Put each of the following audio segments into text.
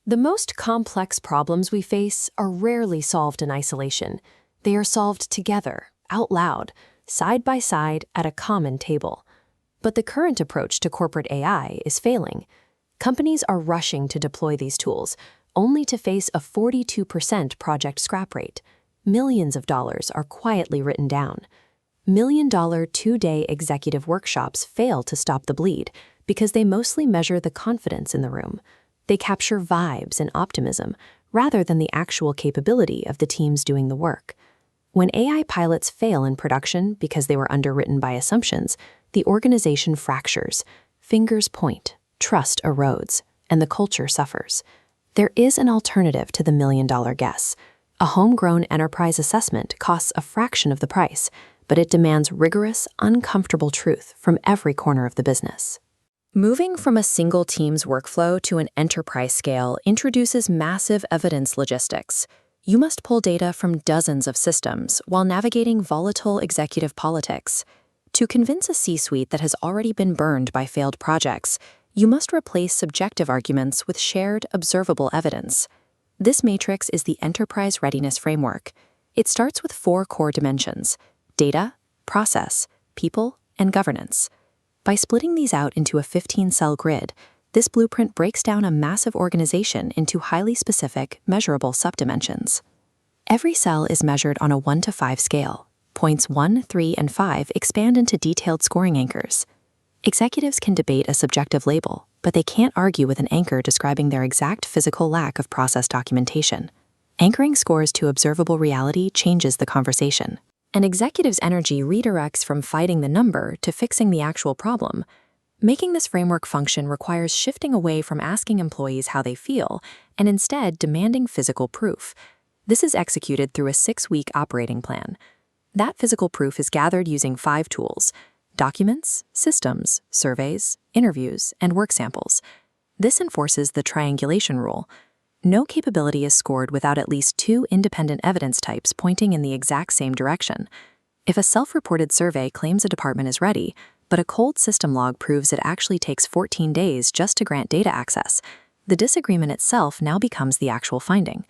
The most complex problems we face are rarely solved in isolation. They are solved together, out loud, side by side at a common table. But the current approach to corporate AI is failing. Companies are rushing to deploy these tools, only to face a 42% project scrap rate. Millions of dollars are quietly written down. $1 million 2-day executive workshops fail to stop the bleed because they mostly measure the confidence in the room. They capture vibes and optimism rather than the actual capability of the teams doing the work. When AI pilots fail in production because they were underwritten by assumptions, the organization fractures, fingers point, trust erodes, and the culture suffers. There is an alternative to the $1 million guess. A homegrown enterprise assessment costs a fraction of the price, but it demands rigorous, uncomfortable truth from every corner of the business. Moving from a single team's workflow to an enterprise scale introduces massive evidence logistics. You must pull data from dozens of systems while navigating volatile executive politics. To convince a C-suite that has already been burned by failed projects, you must replace subjective arguments with shared, observable evidence. This matrix is the Enterprise Readiness Framework. It starts with 4 core dimensions: data, process, people, and governance. By splitting these out into a 15-cell grid, this blueprint breaks down a massive organization into highly specific, measurable subdimensions. Every cell is measured on a 1 to 5 scale. Points 1, 3, and 5 expand into detailed scoring anchors. Executives can debate a subjective label, but they can't argue with an anchor describing their exact physical lack of process documentation. Anchoring scores to observable reality changes the conversation. An executive's energy redirects from fighting the number to fixing the actual problem. Making this framework function requires shifting away from asking employees how they feel and instead demanding physical proof. This is executed through a 6-week operating plan. That physical proof is gathered using 5 tools: documents, systems, surveys, interviews, and work samples. This enforces the triangulation rule. No capability is scored without at least 2 independent evidence types pointing in the exact same direction. If a self-reported survey claims a department is ready, but a cold system log proves it actually takes 14 days just to grant data access, the disagreement itself now becomes the actual finding.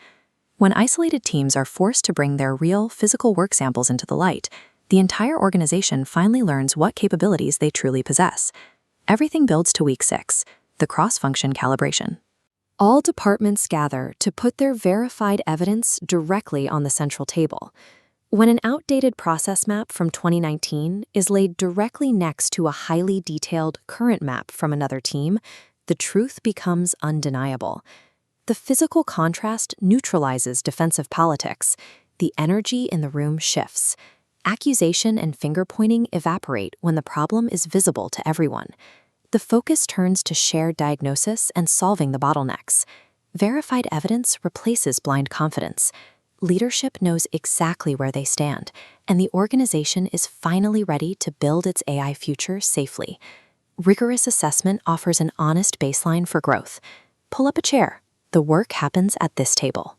When isolated teams are forced to bring their real, physical work samples into the light, the entire organization finally learns what capabilities they truly possess. Everything builds to week 6, the cross-function calibration. All departments gather to put their verified evidence directly on the central table. When an outdated process map from 2019 is laid directly next to a highly detailed current map from another team, the truth becomes undeniable. The physical contrast neutralizes defensive politics. The energy in the room shifts. Accusation and finger-pointing evaporate when the problem is visible to everyone. The focus turns to shared diagnosis and solving the bottlenecks. Verified evidence replaces blind confidence. Leadership knows exactly where they stand, and the organization is finally ready to build its AI future safely. Rigorous assessment offers an honest baseline for growth. Pull up a chair. The work happens at this table.